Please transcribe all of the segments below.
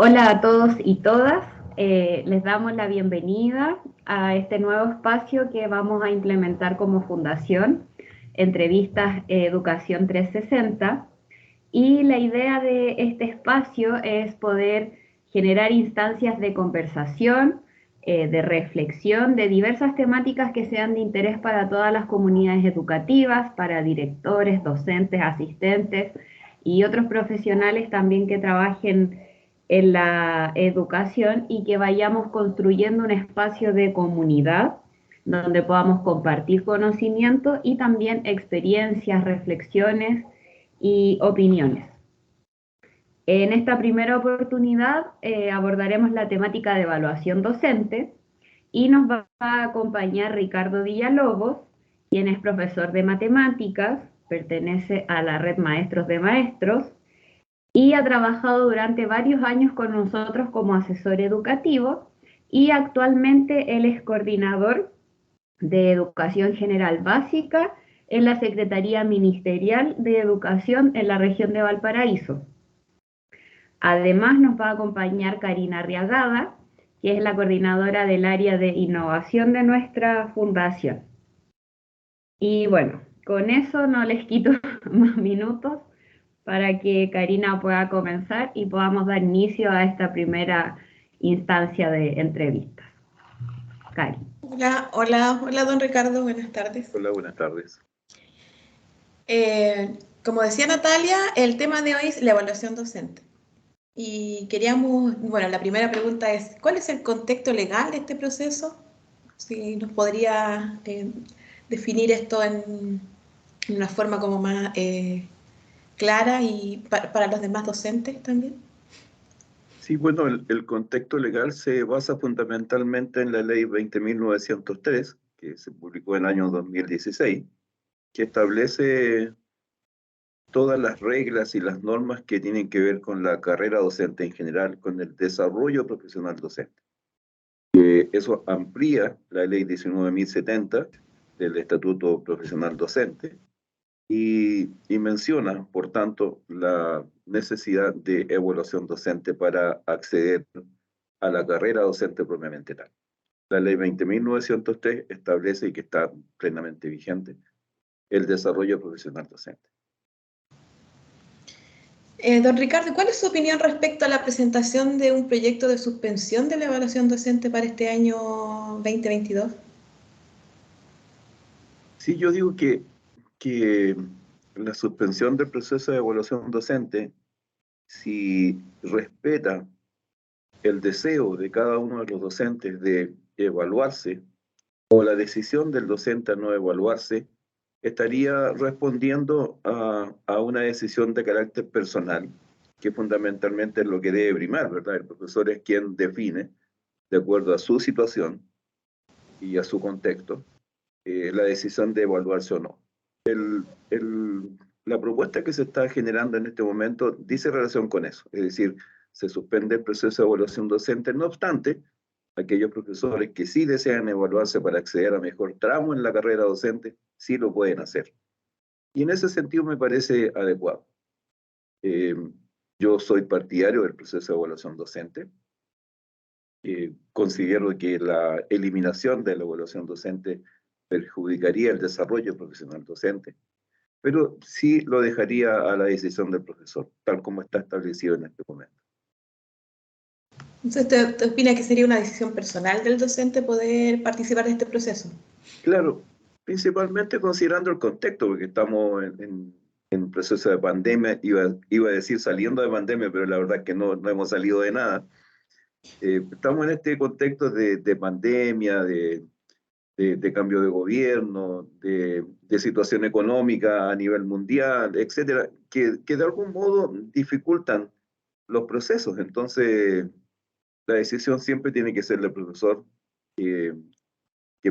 Hola a todos y todas. Les damos la bienvenida a este nuevo espacio que vamos a implementar como fundación, Entrevistas Educación 360. Y la idea de este espacio es poder generar instancias de conversación, de reflexión, de diversas temáticas que sean de interés para todas las comunidades educativas, para directores, docentes, asistentes y otros profesionales también que trabajen en la educación y que vayamos construyendo un espacio de comunidad donde podamos compartir conocimiento y también experiencias, reflexiones y opiniones. En esta primera oportunidad abordaremos la temática de evaluación docente y nos va a acompañar Ricardo Villalobos, quien es profesor de matemáticas, pertenece a la red Maestros de Maestros y ha trabajado durante varios años con nosotros como asesor educativo y actualmente él es coordinador de Educación General Básica en la Secretaría Ministerial de Educación en la región de Valparaíso. Además nos va a acompañar Karina Arriagada, que es la coordinadora del área de innovación de nuestra fundación. Y bueno, con eso no les quito más minutos para que Karina pueda comenzar y podamos dar inicio a esta primera instancia de entrevistas. Cari. Hola, don Ricardo, buenas tardes. Hola, buenas tardes. Como decía Natalia, el tema de hoy es la evaluación docente. Y queríamos, bueno, la primera pregunta es, ¿cuál es el contexto legal de este proceso? Si nos podría definir esto en una forma como más clara y para los demás docentes también. Sí, bueno, el contexto legal se basa fundamentalmente en la ley 20.903, que se publicó en el año 2016, que establece todas las reglas y las normas que tienen que ver con la carrera docente en general, con el desarrollo profesional docente. Eso amplía la ley 19.070 del Estatuto Profesional Docente, y menciona, por tanto, la necesidad de evaluación docente para acceder a la carrera docente propiamente tal. La ley 20.903 establece, y que está plenamente vigente, el desarrollo profesional docente. Don Ricardo, ¿cuál es su opinión respecto a la presentación de un proyecto de suspensión de la evaluación docente para este año 2022? Sí, yo digo que la suspensión del proceso de evaluación docente, si respeta el deseo de cada uno de los docentes de evaluarse, o la decisión del docente a no evaluarse, estaría respondiendo a una decisión de carácter personal, que fundamentalmente es lo que debe primar, ¿verdad? El profesor es quien define, de acuerdo a su situación y a su contexto, la decisión de evaluarse o no. La propuesta que se está generando en este momento dice relación con eso, es decir, se suspende el proceso de evaluación docente, no obstante, aquellos profesores que sí desean evaluarse para acceder a mejor tramo en la carrera docente, sí lo pueden hacer. Y en ese sentido me parece adecuado. Yo soy partidario del proceso de evaluación docente. Considero que la eliminación de la evaluación docente perjudicaría el desarrollo profesional docente, pero sí lo dejaría a la decisión del profesor, tal como está establecido en este momento. Entonces, ¿usted opina que sería una decisión personal del docente poder participar de este proceso? Claro, principalmente considerando el contexto, porque estamos en proceso de pandemia, iba a decir saliendo de pandemia, pero la verdad es que no hemos salido de nada. Estamos en este contexto de pandemia, de cambio de gobierno, de situación económica a nivel mundial, etcétera, que de algún modo dificultan los procesos. Entonces, la decisión siempre tiene que ser del profesor, que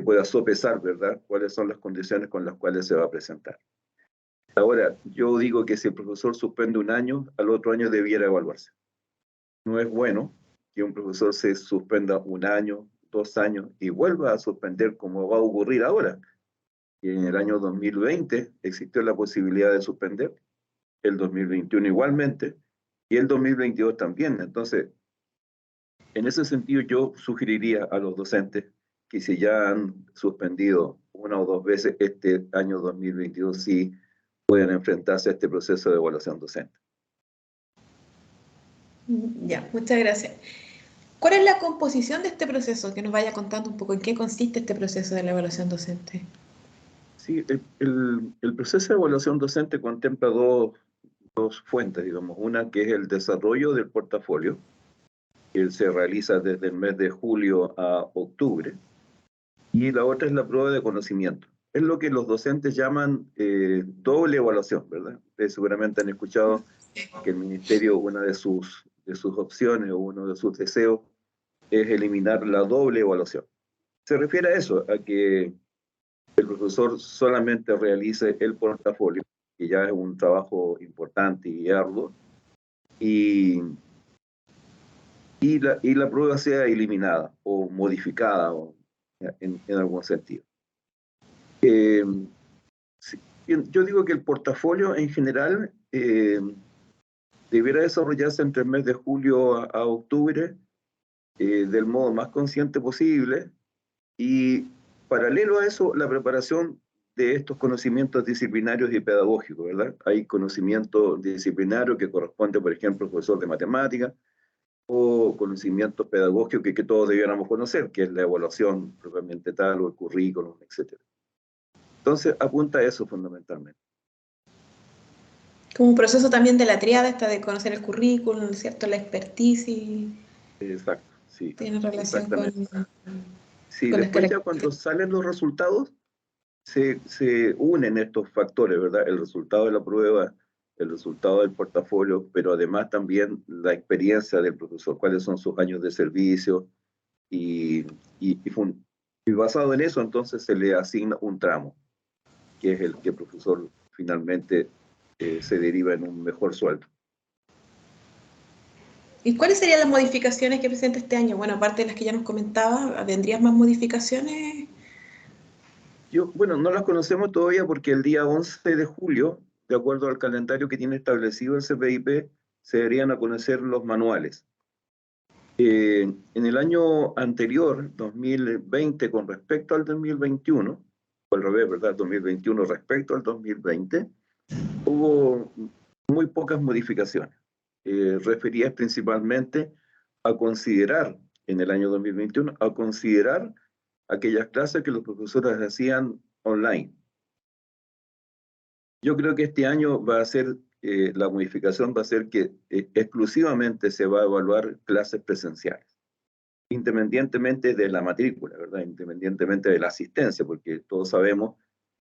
pueda sopesar, ¿verdad?, cuáles son las condiciones con las cuales se va a presentar. Ahora, yo digo que si el profesor suspende un año, al otro año debiera evaluarse. No es bueno que un profesor se suspenda un año, 2 años y vuelva a suspender, como va a ocurrir ahora. Y en el año 2020 existió la posibilidad de suspender, el 2021 igualmente, y el 2022 también. Entonces, En ese sentido, yo sugeriría a los docentes que si ya han suspendido una o dos veces este año 2022, sí pueden enfrentarse a este proceso de evaluación docente. Ya, muchas gracias. ¿Cuál es la composición de este proceso? Que nos vaya contando un poco en qué consiste este proceso de la evaluación docente. Sí, el proceso de evaluación docente contempla dos fuentes, digamos. Una que es el desarrollo del portafolio, que se realiza desde el mes de julio a octubre, y la otra es la prueba de conocimiento. Es lo que los docentes llaman doble evaluación, ¿verdad? Ustedes seguramente han escuchado que el ministerio, una de sus opciones o uno de sus deseos es eliminar la doble evaluación. Se refiere a eso, a que el profesor solamente realice el portafolio, que ya es un trabajo importante y arduo, y, y la prueba sea eliminada o modificada o, en algún sentido. Eh, sí, yo digo que el portafolio en general debiera desarrollarse entre el mes de julio a octubre del modo más consciente posible y paralelo a eso la preparación de estos conocimientos disciplinarios y pedagógicos, ¿verdad? Hay conocimiento disciplinario que corresponde, por ejemplo, al profesor de matemáticas o conocimientos pedagógicos que todos debiéramos conocer, que es la evaluación propiamente tal o el currículum, etc. Entonces apunta a eso fundamentalmente. Como un proceso también de la triada esta de conocer el currículum, ¿cierto? La expertise Exacto, sí, tiene relación exactamente. Sí, con las después ya cuando características. salen los resultados, se unen estos factores, ¿verdad? El resultado de la prueba, el resultado del portafolio, pero además también la experiencia del profesor, cuáles son sus años de servicio y, y basado en eso entonces se le asigna un tramo, que es el que el profesor finalmente se deriva en un mejor sueldo. ¿Y cuáles serían las modificaciones que presenta este año? Bueno, aparte de las que ya nos comentaba, ¿vendrían más modificaciones? Bueno, no las conocemos todavía porque el día 11 de julio, de acuerdo al calendario que tiene establecido el CPIP, se deberían a conocer los manuales. En el año anterior, 2020, con respecto al 2021, o al revés, ¿verdad? 2021 respecto al 2020, hubo muy pocas modificaciones. Referidas principalmente a considerar, en el año 2021, a considerar aquellas clases que los profesores hacían online. Yo creo que este año va a ser, la modificación va a ser que exclusivamente se va a evaluar clases presenciales, independientemente de la matrícula, ¿verdad? Independientemente de la asistencia, porque todos sabemos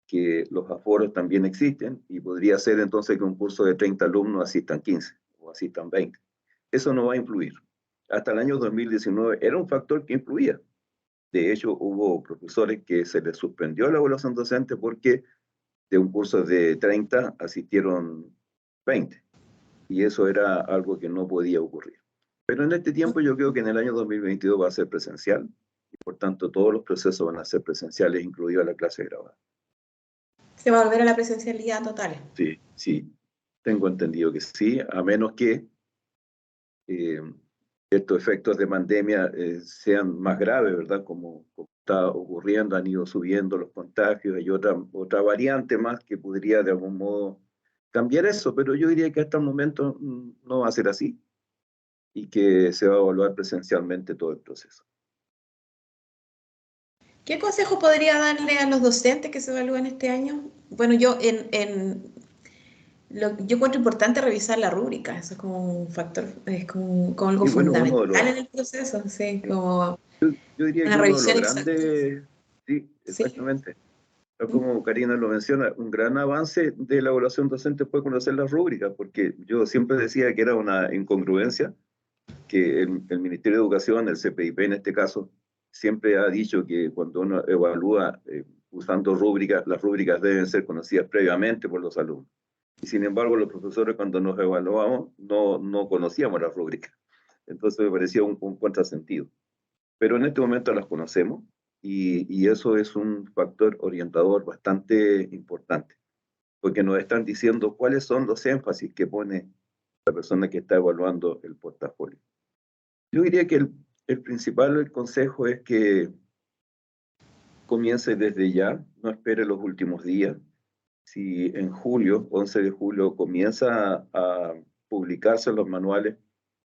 que los aforos también existen y podría ser entonces que un curso de 30 alumnos asistan 15 o asistan 20. Eso no va a influir. Hasta el año 2019 era un factor que influía. De hecho, hubo profesores que se les suspendió la evaluación docente porque de un curso de 30 asistieron 20. Y eso era algo que no podía ocurrir. Pero en este tiempo yo creo que en el año 2022 va a ser presencial y por tanto todos los procesos van a ser presenciales, incluida la clase grabada. ¿Se va a volver a la presencialidad total? Sí, sí, tengo entendido que sí, a menos que eh, estos efectos de pandemia sean más graves, ¿verdad? Como está ocurriendo, han ido subiendo los contagios, hay otra variante más que podría de algún modo cambiar eso, pero yo diría que hasta el momento no va a ser así y que se va a evaluar presencialmente todo el proceso. ¿Qué consejo podría darle a los docentes que se evalúan este año? Bueno, yo encuentro importante revisar la rúbrica, eso es como un factor, es como algo Y bueno, fundamental en el proceso, sí, como yo diría una que uno de los revisión exacta. grandes, sí, Sí. exactamente. Como Karina lo menciona, un gran avance de la evaluación docente fue conocer las rúbricas, porque yo siempre decía que era una incongruencia que el Ministerio de Educación, el CPIP en este caso, siempre ha dicho que cuando uno evalúa usando rúbricas, las rúbricas deben ser conocidas previamente por los alumnos. Y sin embargo, los profesores cuando nos evaluamos no conocíamos las rúbricas. Entonces me parecía un contrasentido. Pero en este momento las conocemos y eso es un factor orientador bastante importante, porque nos están diciendo cuáles son los énfasis que pone la persona que está evaluando el portafolio. Yo diría que el principal consejo es que comience desde ya, no espere los últimos días. Si en julio, 11 de julio, comienza a publicarse los manuales,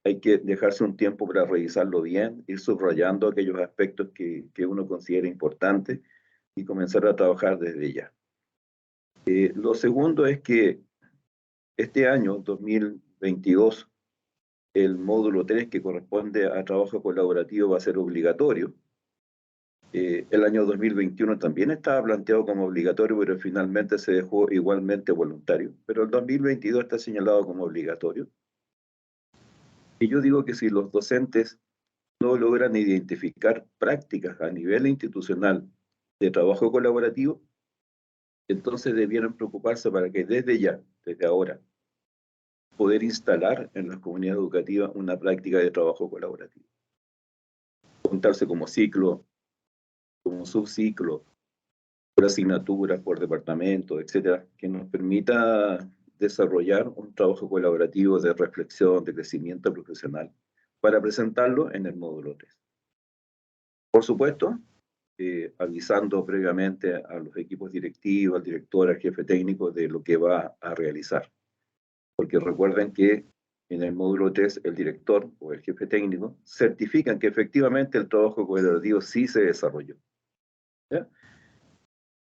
hay que dejarse un tiempo para revisarlo bien, ir subrayando aquellos aspectos que uno considera importantes y comenzar a trabajar desde ya. Lo segundo es que este año, 2022, el módulo 3, que corresponde a trabajo colaborativo, va a ser obligatorio. El año 2021 también estaba planteado como obligatorio, pero finalmente se dejó igualmente voluntario. Pero el 2022 está señalado como obligatorio. Y yo digo que si los docentes no logran identificar prácticas a nivel institucional de trabajo colaborativo, entonces debieran preocuparse para que desde ya, desde ahora, poder instalar en las comunidades educativas una práctica de trabajo colaborativo. Contarse como ciclo, como subciclo, por asignaturas, por departamento, etcétera, que nos permita desarrollar un trabajo colaborativo de reflexión, de crecimiento profesional, para presentarlo en el módulo 3. Por supuesto, avisando previamente a los equipos directivos, al director, al jefe técnico de lo que va a realizar. Porque recuerden que en el módulo 3 el director o el jefe técnico certifican que efectivamente el trabajo colaborativo sí se desarrolló. ¿Ya?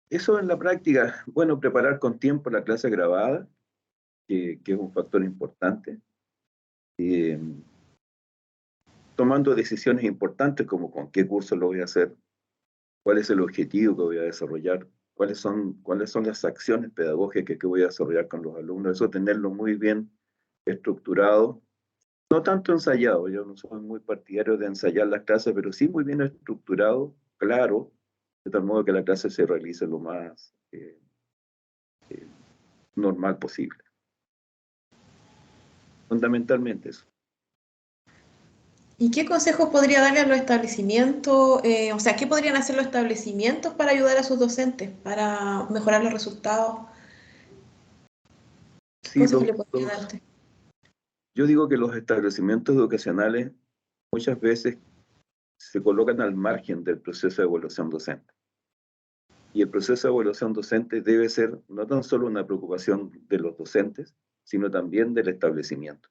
Eso en la práctica, bueno, preparar con tiempo la clase grabada, que es un factor importante. Tomando decisiones importantes como con qué curso lo voy a hacer, cuál es el objetivo que voy a desarrollar, cuáles son las acciones pedagógicas que voy a desarrollar con los alumnos. Eso tenerlo muy bien estructurado, no tanto ensayado. Yo no soy muy partidario de ensayar las clases, pero sí muy bien estructurado, claro, de tal modo que la clase se realice lo más normal posible. Fundamentalmente eso. ¿Y qué consejos podría darle a los establecimientos? O sea, ¿qué podrían hacer los establecimientos para ayudar a sus docentes, para mejorar los resultados? ¿Qué Sí, consejos le podría dar a usted? yo digo que los establecimientos educacionales muchas veces se colocan al margen del proceso de evaluación docente. Y el proceso de evaluación docente debe ser no tan solo una preocupación de los docentes, sino también del establecimiento.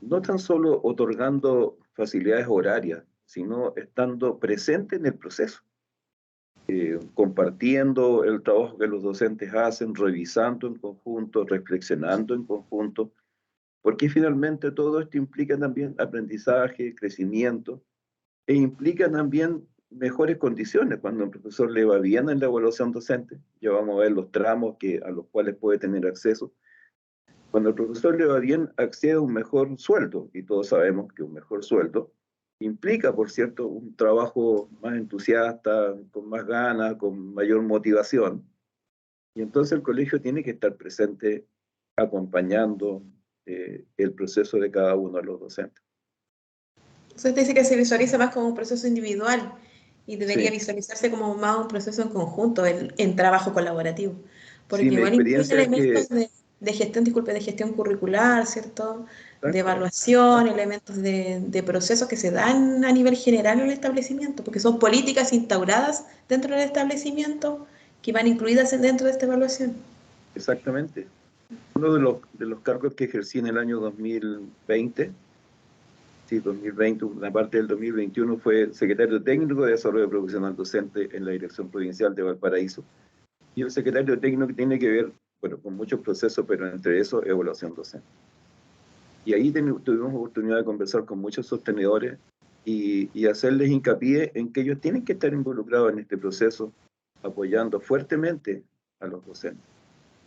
No tan solo otorgando facilidades horarias, sino estando presente en el proceso, compartiendo el trabajo que los docentes hacen, revisando en conjunto, reflexionando en conjunto, porque finalmente todo esto implica también aprendizaje, crecimiento, e implica también mejores condiciones. Cuando el profesor le va bien en la evaluación docente, ya vamos a ver los tramos a los cuales puede tener acceso. Cuando el profesor le va bien, accede a un mejor sueldo, y todos sabemos que un mejor sueldo implica, por cierto, un trabajo más entusiasta, con más ganas, con mayor motivación. Y entonces el colegio tiene que estar presente acompañando el proceso de cada uno de los docentes. Usted dice que se visualiza más como un proceso individual y debería Sí, visualizarse como más un proceso en conjunto, en trabajo colaborativo, porque sí, mi igual incluye experiencia es elementos que, de gestión, disculpe, de gestión curricular, ¿cierto? De exacto, evaluación, elementos de procesos que se dan a nivel general en el establecimiento, porque son políticas instauradas dentro del establecimiento que van incluidas dentro de esta evaluación. exactamente. Uno de los cargos que ejercí en el año 2020, sí, 2020, una parte del 2021, fue secretario técnico de desarrollo profesional docente en la Dirección Provincial de Valparaíso. Y el secretario técnico tiene que ver, bueno, con muchos procesos, pero entre eso, evaluación docente. Y ahí tuvimos oportunidad de conversar con muchos sostenedores y hacerles hincapié en que ellos tienen que estar involucrados en este proceso, apoyando fuertemente a los docentes.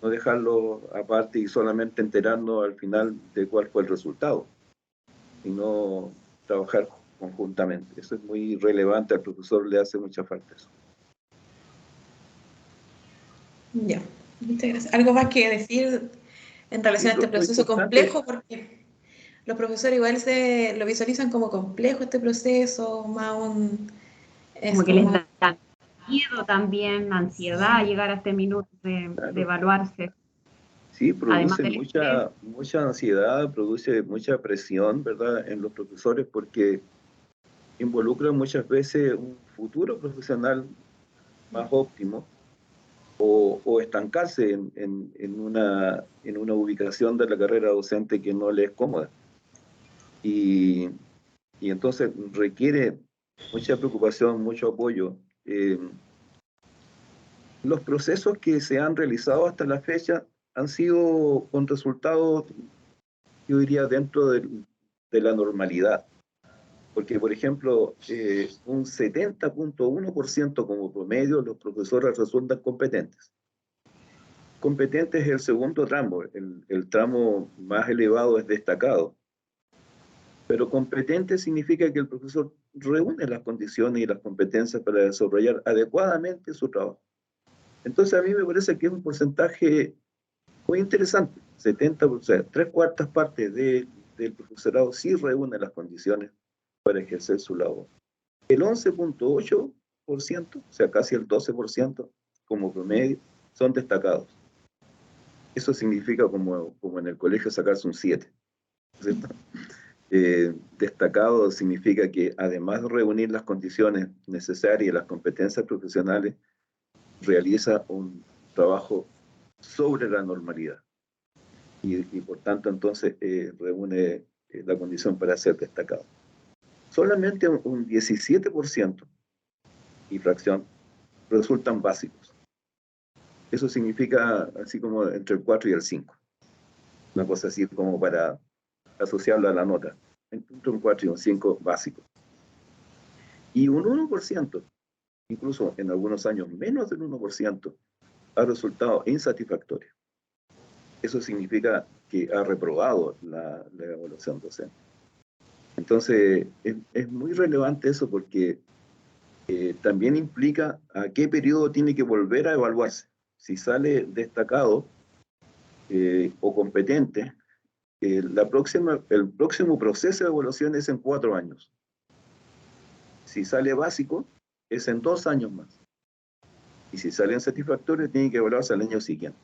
No dejarlo aparte y solamente enterarnos al final de cuál fue el resultado, sino trabajar conjuntamente. Eso es muy relevante, al profesor le hace mucha falta eso. Ya, muchas gracias. ¿Algo más que decir en relación a este Lo proceso importante, complejo? Porque los profesores igual se lo visualizan como complejo este proceso, más un, es Como que les como, da miedo también, ansiedad, llegar a este minuto de evaluarse. Sí, además produce del estrés. mucha ansiedad, produce mucha presión, ¿verdad?, en los profesores porque involucra muchas veces un futuro profesional más óptimo o estancarse en una ubicación de la carrera docente que no le es cómoda. Y, y entonces requiere mucha preocupación, mucho apoyo. Los procesos que se han realizado hasta la fecha han sido con resultados, yo diría, de la normalidad. Porque, por ejemplo, un 70,1% como promedio, los profesores resultan competentes. Competentes es el segundo tramo, el tramo más elevado es destacado. Pero competente significa que el profesor reúne las condiciones y las competencias para desarrollar adecuadamente su trabajo. Entonces, a mí me parece que es un porcentaje muy interesante. 70, o sea, 3/4 partes del profesorado sí reúne las condiciones para ejercer su labor. El 11,8%, o sea, casi el 12% como promedio, son destacados. Eso significa como en el colegio sacarse un 7, ¿cierto? Destacado significa que además de reunir las condiciones necesarias y las competencias profesionales, realiza un trabajo sobre la normalidad. Y por tanto entonces reúne la condición para ser destacado. Solamente un 17% y fracción resultan básicos. Eso significa así como entre el 4 y el 5. Una cosa así como para asociarlo a la nota. Entre un 4 y un 5 básico. Y un 1%, incluso en algunos años menos del 1%, ha resultado insatisfactorio. Eso significa que ha reprobado la evaluación docente. Entonces, es muy relevante eso porque también implica a qué periodo tiene que volver a evaluarse. Si sale destacado o competente, el próximo proceso de evaluación es en 4 años. Si sale básico, es en 2 años más. Y si sale insatisfactorio, tiene que evaluarse al año siguiente.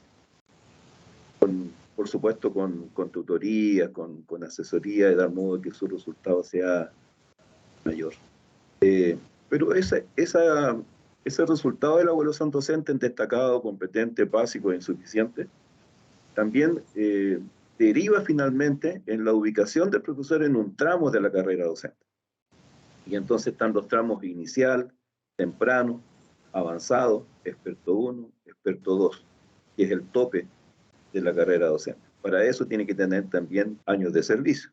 Por supuesto, con tutorías, con asesoría, de tal modo que su resultado sea mayor. Pero ese resultado de la evaluación docente en destacado, competente, básico e insuficiente, también deriva finalmente en la ubicación del profesor en un tramo de la carrera docente. Y entonces están los tramos inicial, temprano, avanzado, experto 1, experto 2, que es el tope de la carrera docente. Para eso tiene que tener también años de servicio.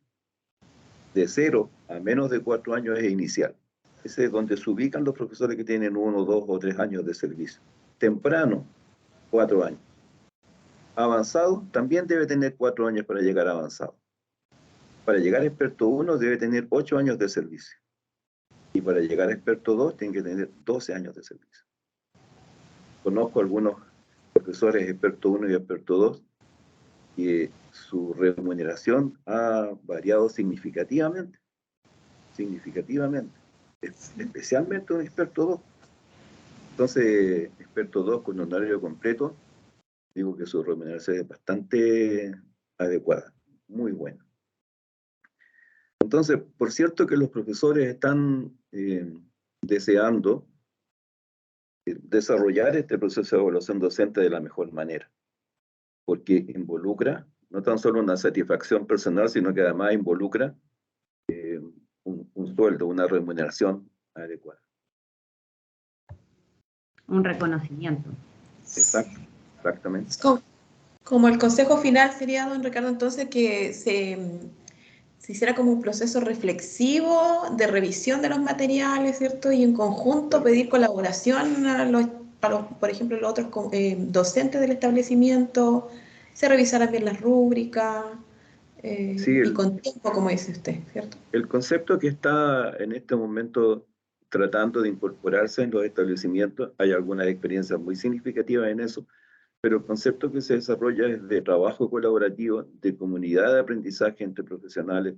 De 0 a menos de 4 años es inicial. Ese es donde se ubican los profesores que tienen 1, 2 o 3 años de servicio. Temprano, 4 años. Avanzado, también debe tener 4 años para llegar a avanzado. Para llegar a experto 1 debe tener 8 años de servicio. Y para llegar a experto 2 tiene que tener 12 años de servicio. Conozco algunos profesores experto 1 y experto 2 que su remuneración ha variado significativamente, especialmente un experto 2. Entonces, experto 2 con horario completo, digo que su remuneración es bastante adecuada, muy buena. Entonces, por cierto que los profesores están deseando desarrollar este proceso de evaluación docente de la mejor manera, porque involucra no tan solo una satisfacción personal, sino que además involucra un sueldo, una remuneración adecuada. Un reconocimiento. Exacto, exactamente. Como el consejo final sería, don Ricardo, entonces que se hiciera como un proceso reflexivo de revisión de los materiales, ¿cierto? Y en conjunto Claro. pedir colaboración por ejemplo, los otros docentes del establecimiento, se revisaran bien las rúbricas Sí, y con tiempo, como dice usted, ¿cierto? el concepto que está en este momento tratando de incorporarse en los establecimientos, hay algunas experiencias muy significativas en eso, pero el concepto que se desarrolla es de trabajo colaborativo, de comunidad de aprendizaje entre profesionales.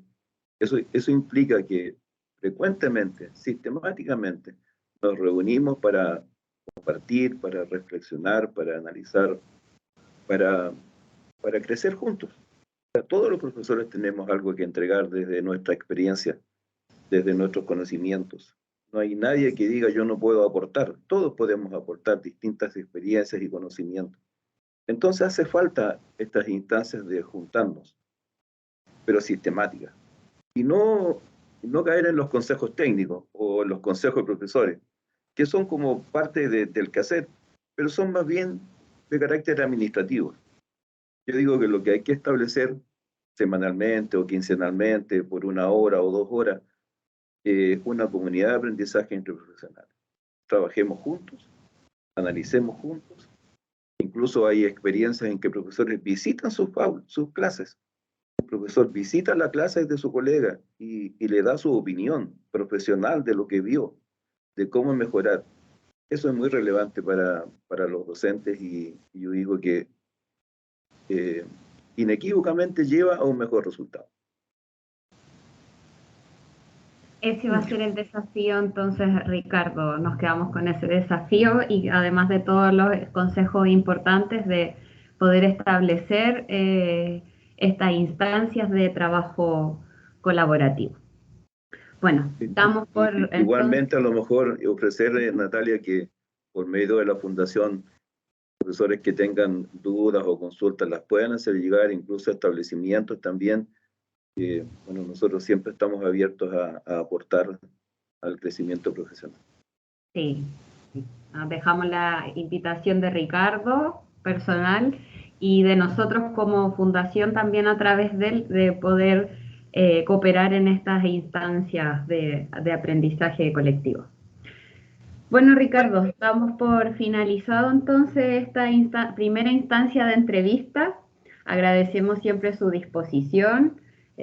Eso implica que frecuentemente, sistemáticamente, nos reunimos para compartir, para reflexionar, para analizar, para para crecer juntos. O sea, todos los profesores tenemos algo que entregar desde nuestra experiencia, desde nuestros conocimientos. No hay nadie que diga yo no puedo aportar. Todos podemos aportar distintas experiencias y conocimientos. Entonces hace falta estas instancias de juntarnos, pero sistemáticas. Y no caer en los consejos técnicos o en los consejos de profesores, que son como parte del quehacer, pero son más bien de carácter administrativo. Yo digo que lo que hay que establecer semanalmente o quincenalmente, por 1 hora o 2 horas, una comunidad de aprendizaje entre profesionales. Trabajemos juntos, analicemos juntos. Incluso hay experiencias en que profesores visitan sus clases. El profesor visita la clase de su colega y le da su opinión profesional de lo que vio, de cómo mejorar. Eso es muy relevante para los docentes y yo digo que inequívocamente lleva a un mejor resultado. Ese va a ser el desafío, entonces, Ricardo. Nos quedamos con ese desafío y además de todos los consejos importantes de poder establecer estas instancias de trabajo colaborativo. Bueno, damos por... Igualmente, a lo mejor ofrecerle, Natalia, que por medio de la fundación, profesores que tengan dudas o consultas las puedan hacer llegar, incluso a establecimientos también. Bueno, nosotros siempre estamos abiertos a aportar al crecimiento profesional. Sí, dejamos la invitación de Ricardo, personal, y de nosotros como fundación también a través de él, de poder cooperar en estas instancias de aprendizaje colectivo. Bueno, Ricardo, damos por finalizado entonces esta primera instancia de entrevista. Agradecemos siempre su disposición,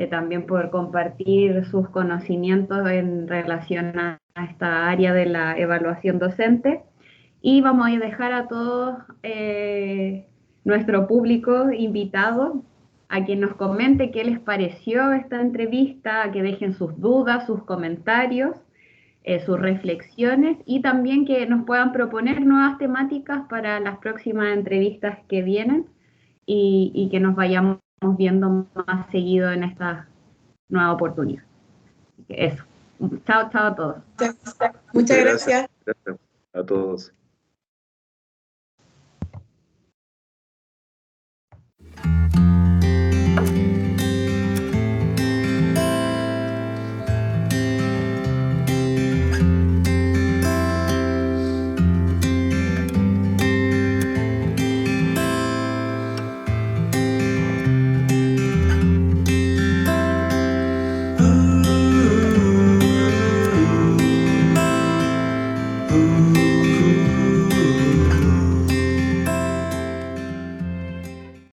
también por compartir sus conocimientos en relación a esta área de la evaluación docente. Y vamos a dejar a todos nuestro público invitado a que nos comente qué les pareció esta entrevista, a que dejen sus dudas, sus comentarios, sus reflexiones y también que nos puedan proponer nuevas temáticas para las próximas entrevistas que vienen y que nos vayamos viendo más seguido en esta nueva oportunidad. Eso. Chao, chao a todos. Muchas gracias. Gracias a todos.